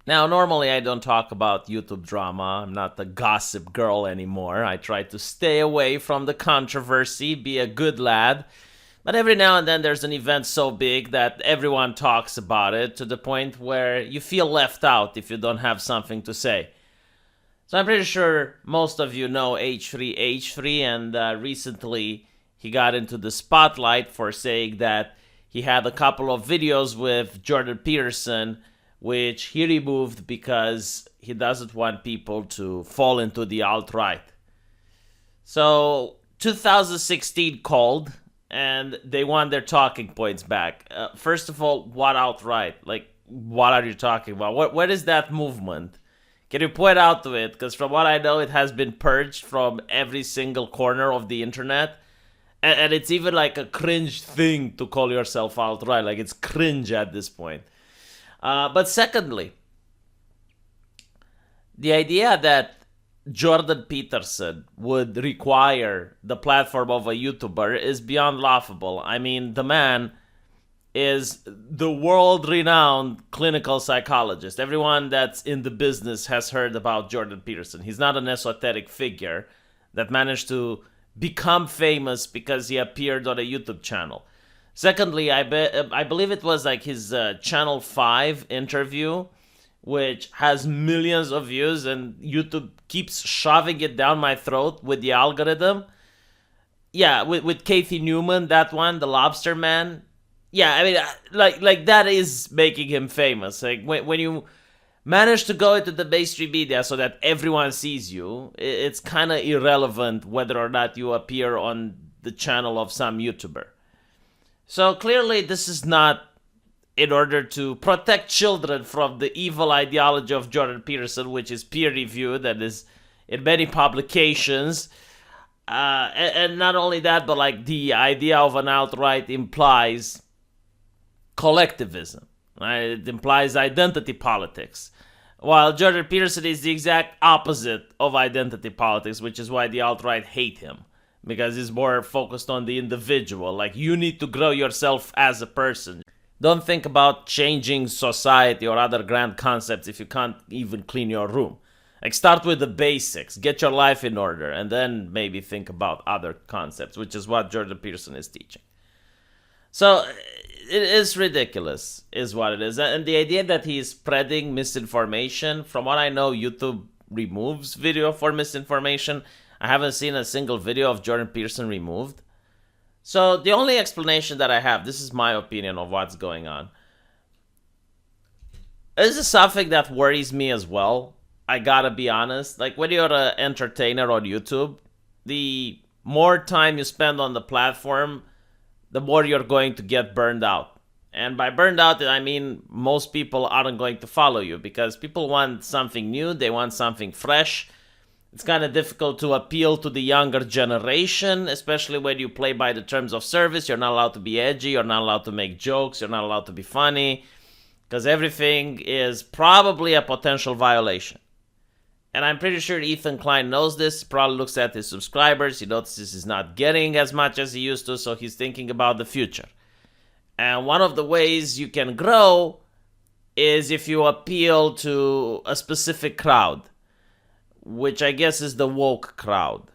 Now, normally I don't talk about YouTube drama. I'm not the gossip girl anymore. I try to stay away from the controversy, be a good lad. But every now and then there's an event so big that everyone talks about it to the point where you feel left out if you don't have something to say. So I'm pretty sure most of you know H3H3, and recently he got into the spotlight for saying that he had a couple of videos with Jordan Peterson which he removed because he doesn't want people to fall into the alt-right. So 2016 called, and they want their talking points back. First of all, what alt-right? Like, what are you talking about? What is that movement? Can you point out to it? Because from what I know, it has been purged from every single corner of the internet. And it's even like a cringe thing to call yourself alt-right. Like, it's cringe at this point. But secondly, the idea that Jordan Peterson would require the platform of a YouTuber is beyond laughable. I mean, the man is the world-renowned clinical psychologist. Everyone that's in the business has heard about Jordan Peterson. He's not an esoteric figure that managed to become famous because he appeared on a YouTube channel. Secondly, I believe it was like his Channel 5 interview, which has millions of views, and YouTube keeps shoving it down my throat with the algorithm. Yeah, with Kathy Newman, that one, the Lobster Man. Yeah, I mean, like that is making him famous. Like when you manage to go into the mainstream media so that everyone sees you, it's kind of irrelevant whether or not you appear on the channel of some YouTuber. So clearly this is not in order to protect children from the evil ideology of Jordan Peterson, which is peer-reviewed and is in many publications. And not only that, but like the idea of an alt-right implies collectivism. Right? It implies identity politics. While Jordan Peterson is the exact opposite of identity politics, which is why the alt-right hate him. Because he's more focused on the individual. Like, you need to grow yourself as a person. Don't think about changing society or other grand concepts if you can't even clean your room. Like, start with the basics. Get your life in order. And then maybe think about other concepts, which is what Jordan Peterson is teaching. So, it is ridiculous, is what it is. And the idea that he's spreading misinformation, from what I know, YouTube removes video for misinformation. I haven't seen a single video of Jordan Peterson removed. So the only explanation that I have, this is my opinion of what's going on. This is something that worries me as well. I gotta be honest. Like, when you're an entertainer on YouTube, the more time you spend on the platform, the more you're going to get burned out. And by burned out, I mean most people aren't going to follow you because people want something new, they want something fresh. It's kind of difficult to appeal to the younger generation, especially when you play by the terms of service. You're not allowed to be edgy, you're not allowed to make jokes, you're not allowed to be funny, because everything is probably a potential violation. And I'm pretty sure Ethan Klein knows this. He probably looks at his subscribers, he notices he's not getting as much as he used to, so he's thinking about the future. And one of the ways you can grow is if you appeal to a specific crowd, which I guess is the woke crowd.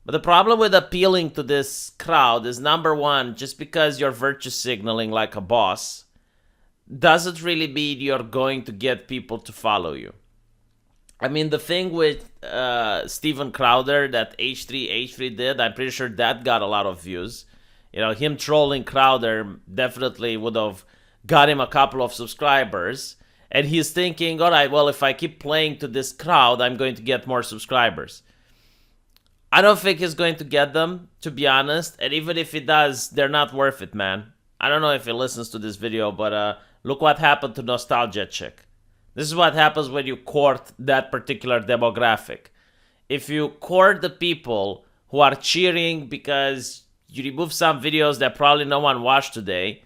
But the problem with appealing to this crowd is, number one, just because you're virtue signaling like a boss, doesn't really mean you're going to get people to follow you. I mean, the thing with Steven Crowder that H3H3 did, I'm pretty sure that got a lot of views. You know, him trolling Crowder definitely would have got him a couple of subscribers. And he's thinking, all right, well, if I keep playing to this crowd, I'm going to get more subscribers. I don't think he's going to get them, to be honest. And even if he does, they're not worth it, man. I don't know if he listens to this video, but look what happened to Nostalgia Chick. This is what happens when you court that particular demographic. If you court the people who are cheering because you remove some videos that probably no one watched today,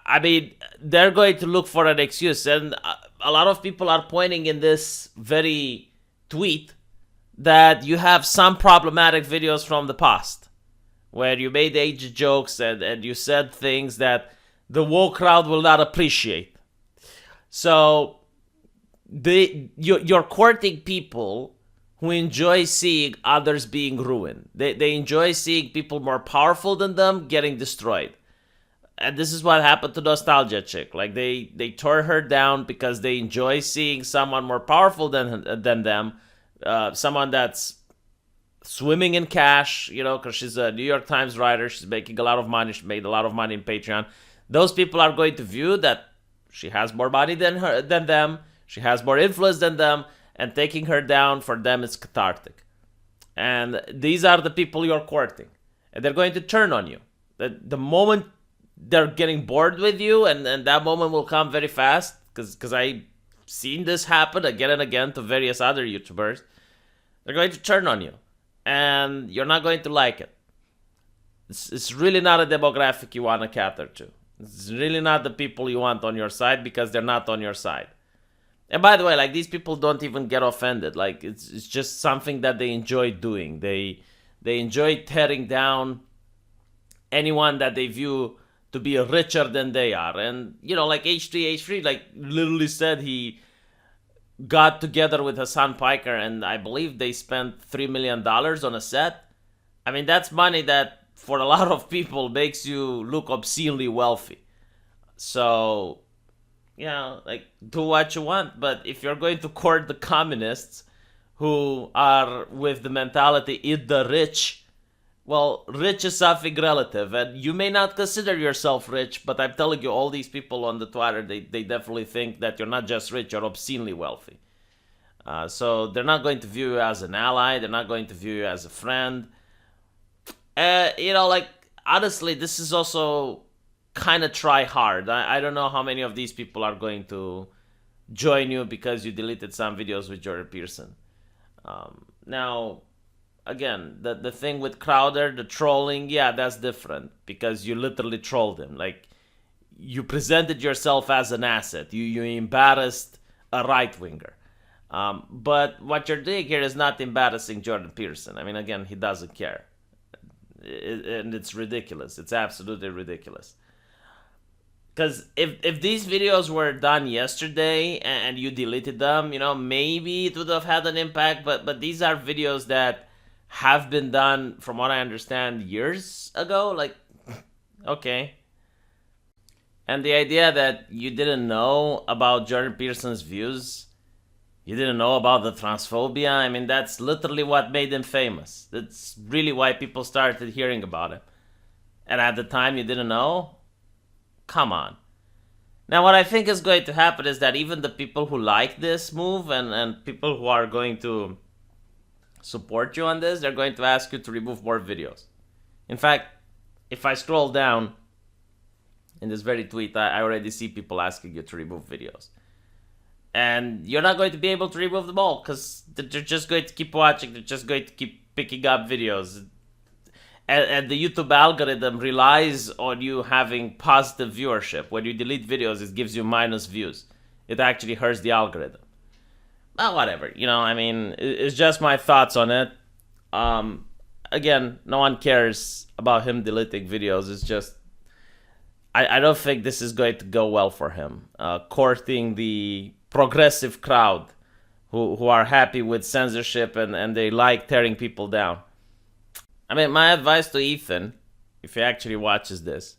I mean, they're going to look for an excuse. And a lot of people are pointing in this very tweet that you have some problematic videos from the past where you made age jokes and you said things that the woke crowd will not appreciate. So you're courting people who enjoy seeing others being ruined. They enjoy seeing people more powerful than them getting destroyed. And this is what happened to Nostalgia Chick. Like they tore her down because they enjoy seeing someone more powerful than them, someone that's swimming in cash, because she's a New York Times writer. She's making a lot of money. She made a lot of money in Patreon. Those people are going to view that she has more money than them. She has more influence than them, and taking her down for them is cathartic. And these are the people you're courting, and they're going to turn on you. The moment they're getting bored with you, and that moment will come very fast, because I've seen this happen again and again to various other YouTubers. They're going to turn on you, and you're not going to like it. It's really not a demographic you want to cater to. It's really not the people you want on your side, because they're not on your side. And by the way, like, these people don't even get offended. Like, it's just something that they enjoy doing. They enjoy tearing down anyone that they view to be richer than they are. And, like H3, like, literally said he got together with Hassan Piker, and I believe they spent $3 million on a set. I mean, that's money that, for a lot of people, makes you look obscenely wealthy. So, like, do what you want. But if you're going to court the communists who are with the mentality, eat the rich, well, rich is something relative. And you may not consider yourself rich, but I'm telling you, all these people on the Twitter, they definitely think that you're not just rich, you're obscenely wealthy. So they're not going to view you as an ally. They're not going to view you as a friend. Like, honestly, this is also kind of try hard. I don't know how many of these people are going to join you because you deleted some videos with Jordan Peterson. Now, again, the thing with Crowder, the trolling, that's different, because you literally trolled him. Like, you presented yourself as an asset. You embarrassed a right-winger. But what you're doing here is not embarrassing Jordan Peterson. I mean, again, he doesn't care. And it's ridiculous. It's absolutely ridiculous. Because if these videos were done yesterday and you deleted them, maybe it would have had an impact. But these are videos that have been done, from what I understand, years ago. Like, okay. And the idea that you didn't know about Jordan Peterson's views, you didn't know about the transphobia, I mean, that's literally what made him famous. That's really why people started hearing about him. And at the time you didn't know? Come on. Now, what I think is going to happen is that even the people who like this move and people who are going to support you on this, they're going to ask you to remove more videos. In fact, if I scroll down in this very tweet, I already see people asking you to remove videos. And you're not going to be able to remove them all, because they're just going to keep watching. They're just going to keep picking up videos. And the YouTube algorithm relies on you having positive viewership. When you delete videos, it gives you minus views. It actually hurts the algorithm. Well, whatever. I mean, it's just my thoughts on it. Again, no one cares about him deleting videos. It's just, I don't think this is going to go well for him. Courting the progressive crowd who are happy with censorship and they like tearing people down. I mean, my advice to Ethan, if he actually watches this,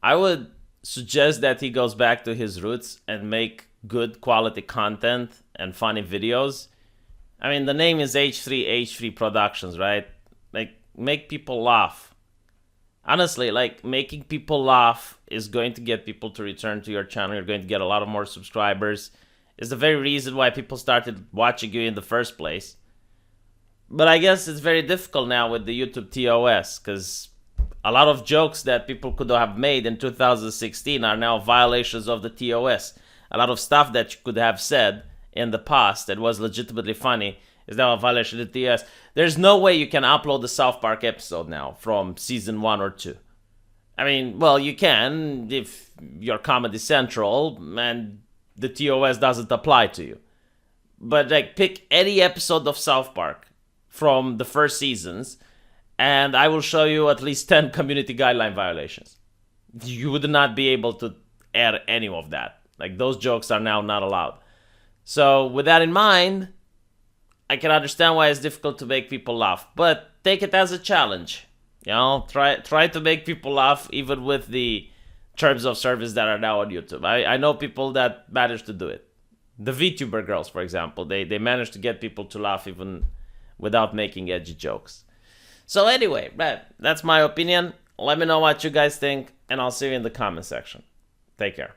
I would suggest that he goes back to his roots and make good quality content and funny videos. I mean, the name is H3 Productions, right? Like, make people laugh. Honestly, like, making people laugh is going to get people to return to your channel. You're going to get a lot of more subscribers. It's the very reason why people started watching you in the first place. But I guess it's very difficult now with the YouTube TOS, because a lot of jokes that people could have made in 2016 are now violations of the TOS. A lot of stuff that you could have said in the past that was legitimately funny is now a violation of the TOS. There's no way you can upload the South Park episode now from season 1 or 2. I mean, well, you can if you're Comedy Central and the TOS doesn't apply to you. But, like, pick any episode of South Park from the first seasons, and I will show you at least 10 community guideline violations. You would not be able to air any of that. Like those jokes are now not allowed. So with that in mind, I can understand why it's difficult to make people laugh, but take it as a challenge. You know, try to make people laugh even with the terms of service that are now on YouTube. I know people that manage to do it. The VTuber girls, for example, they manage to get people to laugh even without making edgy jokes. So anyway, that's my opinion. Let me know what you guys think, and I'll see you in the comment section. Take care.